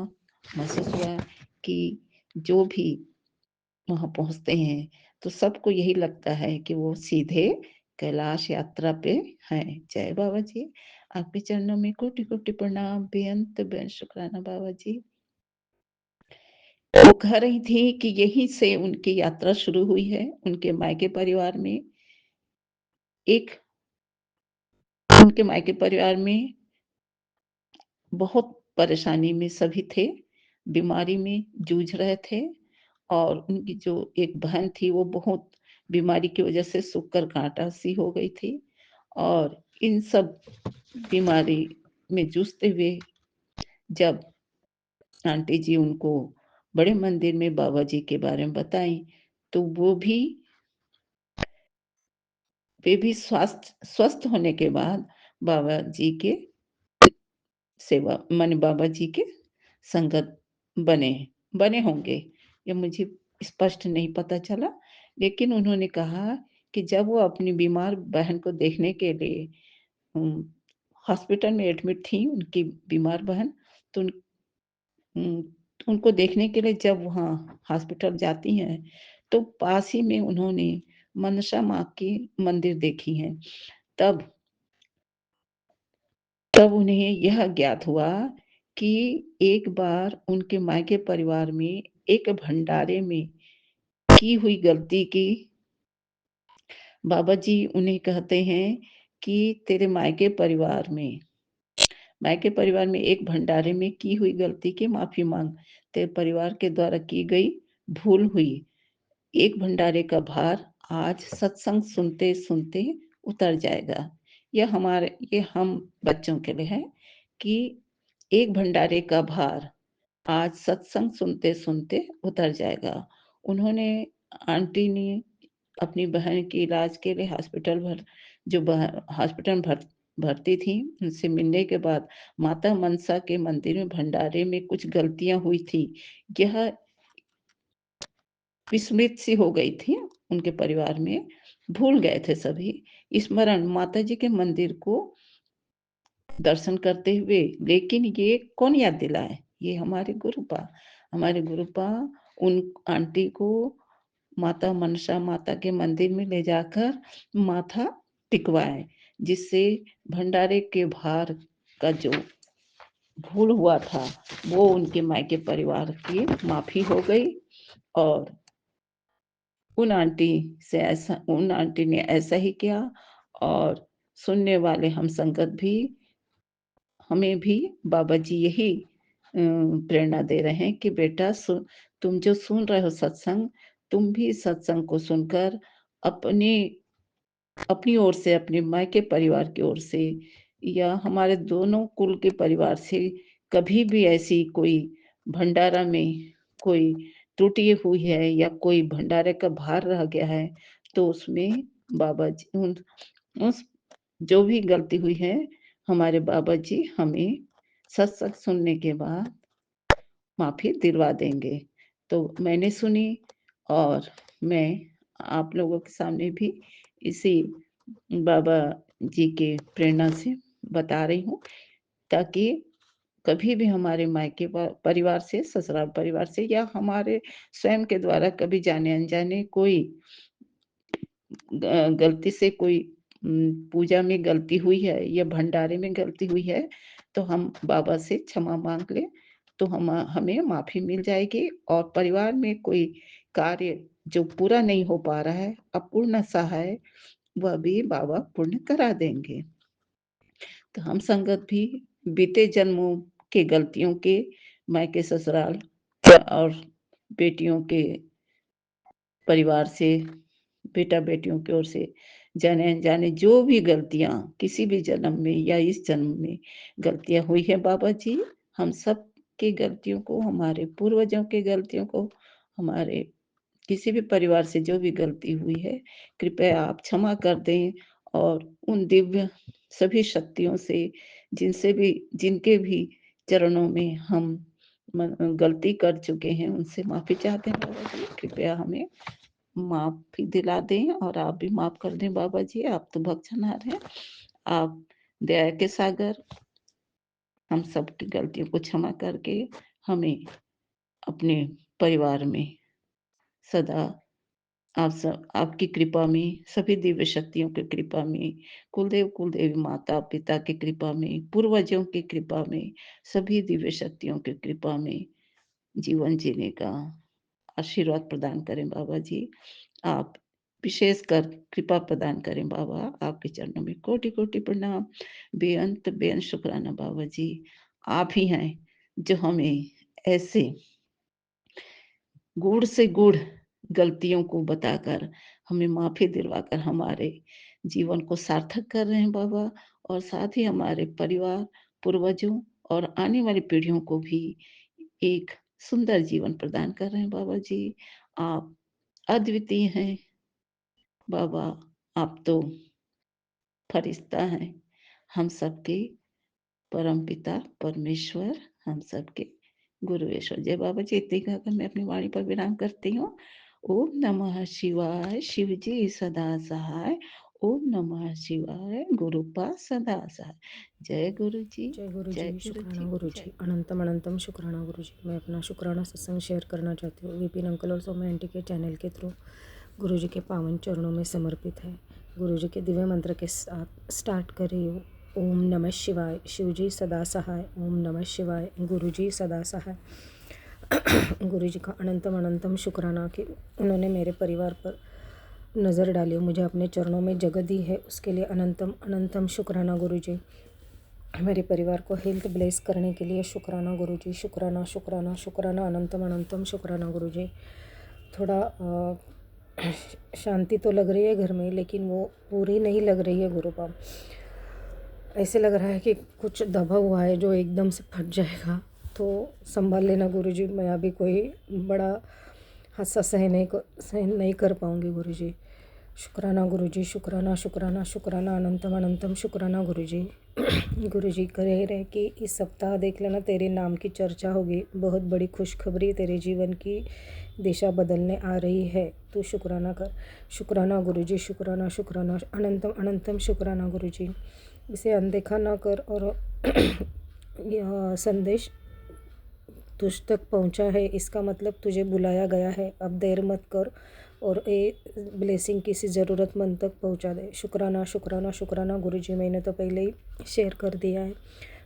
महसूस हुआ कि जो भी वहाँ पहुँचते हैं तो सबको यही लगता है कि वो सीधे कैलाश यात्रा पे हैं। जय बाबा जी। आपके चरणों में कोटि-कोटि प्रणाम, बेअंत शुक्राना बाबा जी। वो कह रही थी कि यहीं से उनकी यात्रा शुरू हुई है। उनके मायके परिवार में एक उनके मायके परिवार में बहुत परेशानी में सभी थे, बीमारी में जूझ रहे थे और उनकी जो एक बहन थी वो बहुत बीमारी की वजह से शुक्र काँटा सी हो गई थी और इन सब बीमारी में जूझते हुए जब आंटी जी उनको बड़े मंदिर में बाबा जी के बारे में बताई, तो वे भी स्वस्थ होने के बाद बाबा जी के सेवा माने बाबा जी के संगत बने बने होंगे। ये मुझे स्पष्ट नहीं पता चला, लेकिन उन्होंने कहा कि जब वो अपनी बीमार बहन को देखने के लिए उम, हॉस्पिटल में एडमिट थी उनकी बीमार बहन, तो उम, उनको देखने के लिए जब वहाँ हॉस्पिटल जाती हैं, तो पास ही में उन्होंने मनसा माँ की मंदिर देखी हैं। तब तब उन्हें यह ज्ञात हुआ कि एक बार उनके मायके परिवार में एक भंडारे में की हुई गलती की बाबा जी उन्हें कहते हैं कि तेरे मायके परिवार में एक भंडारे में की हुई गलती की माफ़ी माँग। तेरे परिवार के द्वारा की गई भूल हुई। एक भंडारे का भार आज सत्संग सुनते-सुनते उतर जाएगा। ये हम बच्चों के लिए है कि एक भंडारे का भार आज सत्संग सुनते-सुनते उतर जाएगा। उन्होंने आंटी ने अपनी बहन के इलाज के लिए हॉस्पिटल में भर्ती थी, उनसे मिलने के बाद माता मनसा के मंदिर में भंडारे में कुछ गलतियाँ हुई थी। यह विस्मृत सी हो गई थी उनके परिवार में, भूल गए थे सभी। स्मरण माताजी के मंदिर को दर्शन करते हुए, लेकिन ये कौन याद दिलाए? ये हमारे गुरुपा उन आंटी को माता मनसा माता के मंदिर में ले जाकर माथा टिकवाएँ, जिससे भंडारे के भार का जो भूल हुआ था, वो उनके मायके परिवार की माफ़ी हो गई और उन आंटी ने ऐसा ही किया और सुनने वाले हम संगत भी हमें भी बाबा जी यही प्रेरणा दे रहे हैं कि बेटा तुम जो सुन रहे हो सत्संग, तुम भी सत्संग को सुनकर अपनी अपनी ओर से, अपने मायके परिवार की ओर से या हमारे दोनों कुल के परिवार से कभी भी ऐसी कोई भंडारा में कोई त्रुटि हुई है या कोई भंडारे का भार रह गया है, तो उसमें बाबा जी उस जो भी गलती हुई है, हमारे बाबा जी हमें सत्संग सुनने के बाद माफ़ी दिलवा देंगे। तो मैंने सुनी और मैं आप लोगों के सामने भी इसी बाबा जी के प्रेरणा से बता रही हूँ, ताकि कभी भी हमारे मायके परिवार से, ससुराल परिवार से या हमारे स्वयं के द्वारा कभी जाने-अनजाने कोई गलती से कोई पूजा में गलती हुई है या भंडारे में गलती हुई है, तो हम बाबा से क्षमा माँग लें, तो हमें माफ़ी मिल जाएगी और परिवार में कोई कार्य जो पूरा नहीं हो पा रहा है, अपूर्ण-सा है, वह भी बाबा पूर्ण करा देंगे। तो हम संगत भी बीते जन्मों के गलतियों के मायके ससुराल और बेटियों के परिवार से, बेटा-बेटियों की ओर से जाने-अनजाने जो भी गलतियाँ किसी भी जन्म में या इस जन्म में गलतियाँ हुई हैं बाबा जी, हम सब की गलतियों को, हमारे पूर्वजों की गलतियों को, हमारे किसी भी परिवार से जो भी गलती हुई है, कृपया आप क्षमा कर दें और उन दिव्य सभी शक्तियों से जिनके भी चरणों में हम गलती कर चुके हैं, उनसे माफ़ी चाहते हैं बाबा जी। कृपया हमें माफ़ी दिला दें और आप भी माफ़ कर दें बाबा जी, आप तो बख्शनहार हैं। आप दया के सागर, हम सबकी गलतियों को क्षमा करके हमें अपने परिवार में सदा आप सब आपकी कृपा में, सभी दिव्य शक्तियों की कृपा में, कुलदेव, कुलदेवी माता-पिता की कृपा में, पूर्वजों की कृपा में, सभी दिव्य शक्तियों की कृपा में जीवन जीने का आशीर्वाद प्रदान करें बाबा जी। आप विशेषकर कृपा प्रदान करें बाबा, आपके चरणों में कोटि-कोटि प्रणाम। बेअंत बेअंत शुक्राना बाबा जी। आप ही हैं जो हमें ऐसे गूढ़ से गूढ़ गलतियों को बताकर, हमें माफ़ी दिलवाकर हमारे जीवन को सार्थक कर रहे हैं बाबा, और साथ ही हमारे परिवार, पूर्वजों और आने वाली पीढ़ियों को भी एक सुंदर जीवन प्रदान कर रहे हैं बाबा जी। आप अद्वितीय हैं बाबा, आप तो फरिश्ता हैं, हम सबके परमपिता परमेश्वर, हम सबके गुरुवेश्वर। जय बाबा जी, इतने कहकर मैं अपनी वाणी पर विराम करती हूँ। ओम नमः शिवाय, शिव जी सदा सहाय। ओम नमः शिवाय, गुरुपा सदा सहाय। जय गुरु जी, जय गुरु जय जी, गुरु शुक्राना जी, गुरु जय जी, गुरु। अनंतम अनंतम शुक्राना गुरु जी। मैं अपना शुक्राना सत्संग शेयर करना चाहती हूँ विपिन अंकल और सौम्य आंटी के चैनल के थ्रू। गुरु जी के पावन चरणों में समर्पित है। गुरु जी के दिव्य मंत्र के साथ स्टार्ट कर रही हूँ। ओम नमः शिवाय, शिव जी सदा सहाय। ओम नमः शिवाय, गुरु जी सदा सहाय। गुरु जी का अनंतम अनंतम शुक्राना कि उन्होंने मेरे परिवार पर नज़र डाली, मुझे अपने चरणों में जगह दी है, उसके लिए अनंतम अनंतम शुक्राना गुरु जी। मेरे परिवार को हेल्थ ब्लेस करने के लिए शुक्राना गुरु जी, शुक्राना शुक्राना शुक्राना, अनंतम अनंतम शुक्राना गुरु जी। थोड़ा शांति तो लग रही है घर में, लेकिन वो पूरी नहीं लग रही है गुरु बाब। ऐसे लग रहा है कि कुछ दबा हुआ है जो एकदम से फट जाएगा, तो संभाल लेना गुरु जी। मैं अभी कोई बड़ा हादसा सहन नहीं कर पाऊँगी गुरु जी। शुक्राना गुरु जी, शुक्राना शुक्राना शुक्राना, अनंतम अनंतम शुक्राना गुरु जी। गुरु जी कह रहे कि इस सप्ताह देख लेना, तेरे नाम की चर्चा होगी, बहुत बड़ी खुशखबरी तेरे जीवन की दिशा बदलने आ रही है, तू शुक्राना कर। शुक्राना गुरु जी, शुक्राना शुक्राना, अनंतम अनंतम शुक्राना गुरु जी। इसे अनदेखा ना कर, और यह संदेश तुझ तक पहुंचा है, इसका मतलब तुझे बुलाया गया है। अब देर मत कर और ये ब्लेसिंग किसी ज़रूरतमंद तक पहुंचा दे। शुक्राना शुक्राना शुक्राना गुरु जी। मैंने तो पहले ही शेयर कर दिया है।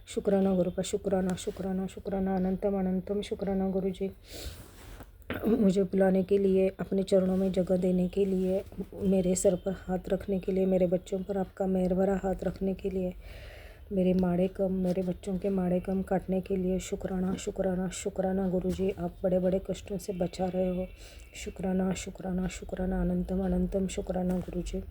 शुक्राना गुरु का, शुक्राना शुक्राना शुक्राना, अनंतम अनंतम शुक्राना गुरु जी। मुझे बुलाने के लिए, अपने चरणों में जगह देने के लिए, मेरे सर पर हाथ रखने के लिए, मेरे बच्चों पर आपका मेहर भरा हाथ रखने के लिए, मेरे बच्चों के माड़े कम काटने के लिए शुक्राना शुक्राना शुक्राना गुरु जी। आप बड़े बड़े कष्टों से बचा रहे हो। शुक्राना शुक्राना शुक्राना, अनंतम अनंतम शुक्राना गुरु जी।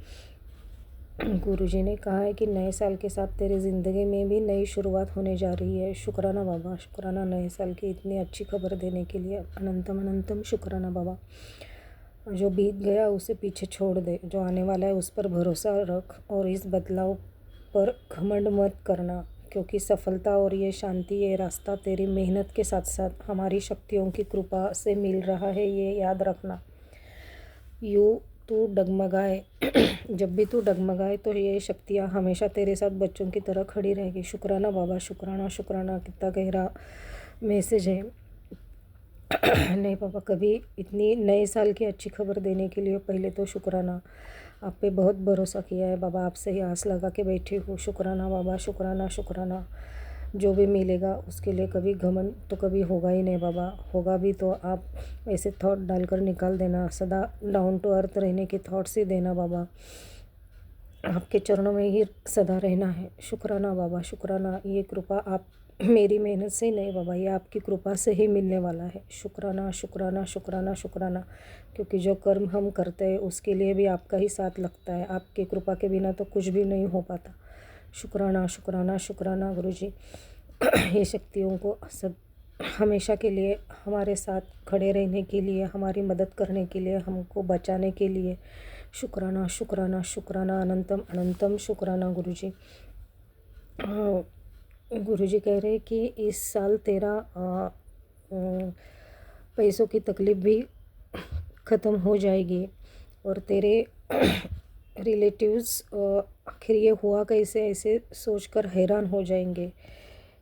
गुरु जी ने कहा है कि नए साल के साथ तेरी ज़िंदगी में भी नई शुरुआत होने जा रही है। शुक्राना बाबा, शुक्राना नए साल की इतनी अच्छी खबर देने के लिए। अनंतम अनंतम शुक्राना बाबा। जो बीत गया उसे पीछे छोड़ दे, जो आने वाला है उस पर भरोसा रख, और इस बदलाव पर घमंड मत करना, क्योंकि सफलता और ये शांति, ये रास्ता तेरी मेहनत के साथ साथ हमारी शक्तियों की कृपा से मिल रहा है, ये याद रखना। तू डगमगाए जब भी तू डगमगाए तो ये शक्तियाँ हमेशा तेरे साथ बच्चों की तरह खड़ी रहेगी। शुक्राना बाबा, शुक्राना शुक्राना। कितना गहरा मैसेज है। नहीं बाबा, कभी इतनी नए साल की अच्छी खबर देने के लिए पहले तो शुक्राना। आप पे बहुत भरोसा किया है बाबा, आपसे ही आस लगा के बैठी हूँ। शुक्राना बाबा, शुक्राना शुक्राना। जो भी मिलेगा उसके लिए कभी घमंड तो कभी होगा ही नहीं बाबा। होगा भी तो आप ऐसे थॉट डालकर निकाल देना, सदा डाउन टू अर्थ रहने के थॉट्स ही देना बाबा। आपके चरणों में ही सदा रहना है। शुक्राना बाबा, शुक्राना। ये कृपा आप मेरी मेहनत से नहीं बाबा, ये आपकी कृपा से ही मिलने वाला है। शुक्राना शुक्राना शुक्राना शुक्राना। क्योंकि जो कर्म हम करते हैं उसके लिए भी आपका ही साथ लगता है। आपकी कृपा के बिना तो कुछ भी नहीं हो पाता। शुक्राना शुक्राना शुक्राना गुरु जी। ये शक्तियों को सब हमेशा के लिए हमारे साथ खड़े रहने के लिए, हमारी मदद करने के लिए, हमको बचाने के लिए शुक्राना शुक्राना शुक्राना, अनंतम अनंतम शुक्राना गुरु जी। गुरु जी कह रहे कि इस साल तेरा पैसों की तकलीफ़ भी ख़त्म हो जाएगी, और तेरे रिलेटिव्स आखिर ये हुआ कैसे, ऐसे सोचकर हैरान हो जाएंगे।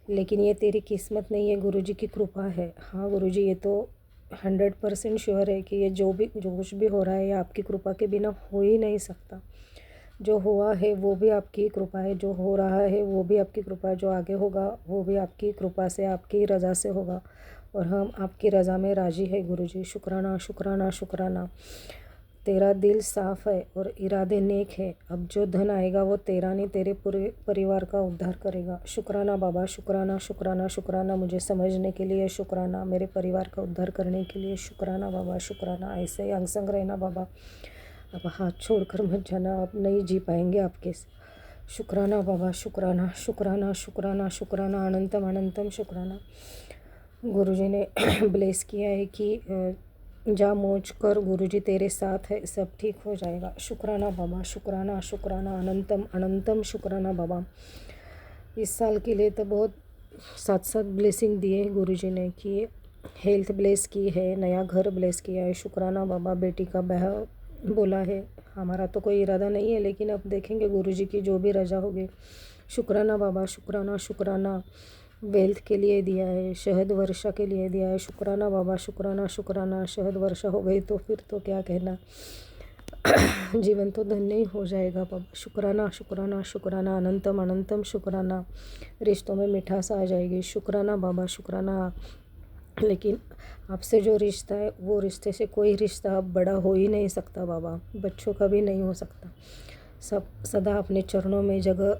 लेकिन ये तेरी किस्मत नहीं है, गुरु जी की कृपा है। हाँ गुरु जी, ये तो 100% श्योर है कि ये जो कुछ भी हो रहा है ये आपकी कृपा के बिना हो ही नहीं सकता। जो हुआ है वो भी आपकी कृपा है, जो हो रहा है वो भी आपकी कृपा है, जो आगे होगा वो भी आपकी कृपा से, आपकी रज़ा से होगा और हम आपकी रज़ा में राज़ी है गुरुजी। शुक्राना शुक्राना शुक्राना। तेरा दिल साफ़ है और इरादे नेक है। अब जो धन आएगा वो तेरा नहीं, तेरे पूरे परिवार का उद्धार करेगा। शुक्राना बाबा, शुक्राना शुक्राना शुक्राना। मुझे समझने के लिए शुक्राना, मेरे परिवार का उद्धार करने के लिए शुक्राना बाबा, शुक्राना। ऐसे ही अंग संग रहना बाबा, अब हाथ छोड़कर मत जाना, अब नहीं जी पाएंगे आपके से। शुक्राना बाबा, शुक्राना शुक्राना शुक्राना शुक्राना, अनंतम अनंतम शुक्राना। गुरुजी ने ब्लेस किया है कि जा मौज कर, गुरुजी तेरे साथ है, सब ठीक हो जाएगा। शुक्राना बाबा, शुक्राना शुक्राना, अनंतम अनंतम शुक्राना बाबा। इस साल के लिए तो बहुत साथ ब्लेसिंग दिए गुरुजी ने कि हेल्थ ब्लेस की है, नया घर ब्लेस किया है। शुक्राना बाबा। बेटी का ब्याह बोला है, हमारा तो कोई इरादा नहीं है, लेकिन अब देखेंगे गुरुजी की जो भी रजा होगी। शुक्राना बाबा, शुक्राना शुक्राना। वेल्थ के लिए दिया है, शहद वर्षा के लिए दिया है। शुक्राना बाबा, शुक्राना शुक्राना। शहद वर्षा हो गई तो फिर तो क्या कहना, जीवन तो धन्य ही हो जाएगा बाबा। शुक्राना शुक्राना शुक्राना, अनंतम अनंतम शुक्राना। रिश्तों में मिठास आ जाएगी। शुक्राना बाबा, शुक्राना। लेकिन आपसे जो रिश्ता है वो रिश्ते से कोई रिश्ता अब बड़ा हो ही नहीं सकता बाबा, बच्चों का भी नहीं हो सकता। सब सदा अपने चरणों में जगह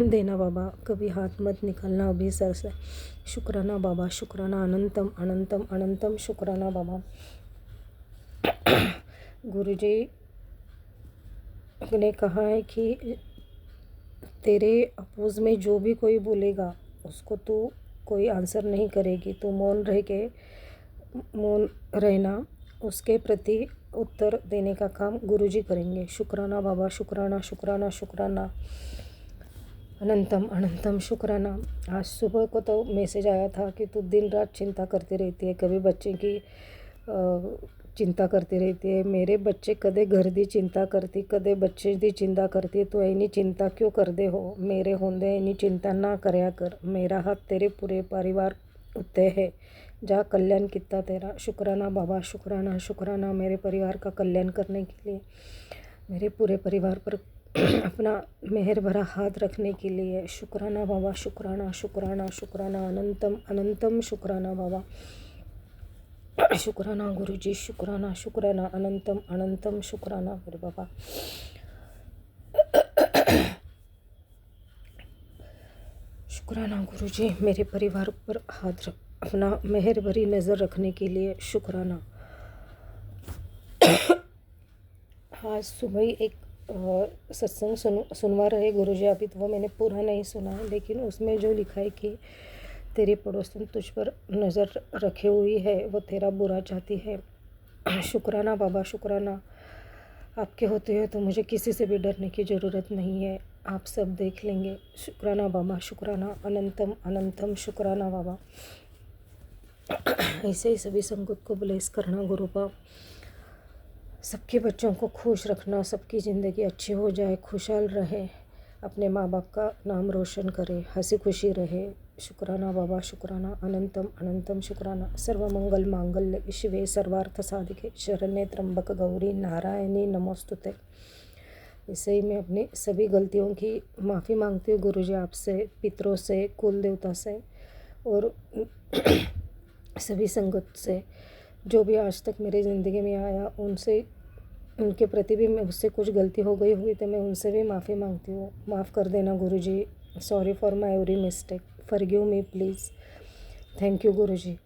देना बाबा, कभी हाथ मत निकालना अभी सर से। शुक्राना बाबा, शुक्राना, अनंतम अनंतम अनंतम शुक्राना बाबा। गुरुजी ने कहा है कि तेरे अपोज में जो भी कोई बोलेगा उसको तू कोई आंसर नहीं करेगी, तू मौन रहना, उसके प्रति उत्तर देने का काम गुरुजी करेंगे। शुक्राना बाबा, शुक्राना शुक्राना शुक्राना, अनंतम अनंतम शुक्राना। आज सुबह को तो मैसेज आया था कि तू दिन रात चिंता करती रहती है, कभी बच्चे की चिंता करती रहती है। मेरे बच्चे कदे घर दी चिंता करती, कदे बच्चे दी चिंता करती, तो इन्हीं चिंता क्यों कर दे हो, मेरे होंदे इन्हीं चिंता ना करया कर। मेरा हाथ तेरे पूरे परिवार उत्ते है, जा कल्याण कितना तेरा। शुक्राना बाबा, शुक्राना शुक्राना, मेरे परिवार का कल्याण करने के लिए, मेरे पूरे परिवार पर अपना मेहर भरा हाथ रखने के लिए। शुक्राना बाबा, शुक्राना शुक्राना शुक्राना, अनंतम अनंतम शुक्राना बाबा। शुक्राना गुरुजी, शुक्राना शुक्राना, अनंतम अनंतम शुक्राना मेरे बाबा। शुक्राना गुरुजी, मेरे परिवार पर हाथ अपना मेहर भरी नज़र रखने के लिए शुक्राना। आज सुबह ही एक सत्संग सुनवा रहे गुरुजी, अभी तो वो मैंने पूरा नहीं सुना है, लेकिन उसमें जो लिखा है कि तेरी पड़ोसन तुझ पर नज़र रखे हुई है, वो तेरा बुरा चाहती है। शुक्राना बाबा, शुक्राना। आपके होते हुए तो मुझे किसी से भी डरने की ज़रूरत नहीं है, आप सब देख लेंगे। शुक्राना बाबा, शुक्राना, अनंतम अनंतम शुक्राना बाबा। ऐसे ही सभी संगत को ब्लेस करना गुरु बाप, सबके बच्चों को खुश रखना, सबकी ज़िंदगी अच्छी हो जाए, खुशहाल रहे, अपने माँ बाप का नाम रोशन करे, हंसी खुशी रहे। शुक्राना बाबा, शुक्राना, अनंतम अनंतम शुक्राना। सर्वमंगल मांगल्य शिवे सर्वार्थ साधिके, शरण्ये त्र्यंबक गौरी नारायणी नमोस्तुते। इससे ही मैं अपनी सभी गलतियों की माफ़ी मांगती हूँ गुरुजी आपसे, पितरों से, कुल देवता से और सभी संगत से, जो भी आज तक मेरी ज़िंदगी में आया उनसे, उनके प्रति भी मुझसे कुछ गलती हो गई हुई तो मैं उनसे भी माफ़ी मांगती हूँ। माफ़ कर देना Guruji, sorry for my every mistake, forgive me please. Thank you Guruji,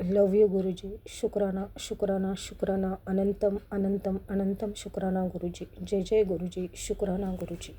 love you Guruji. शुक्राना शुक्राना शुक्राना, अनंतम अनंतम अनंतम शुक्राना गुरुजी। जय जय गुरुजी, शुक्राना गुरुजी।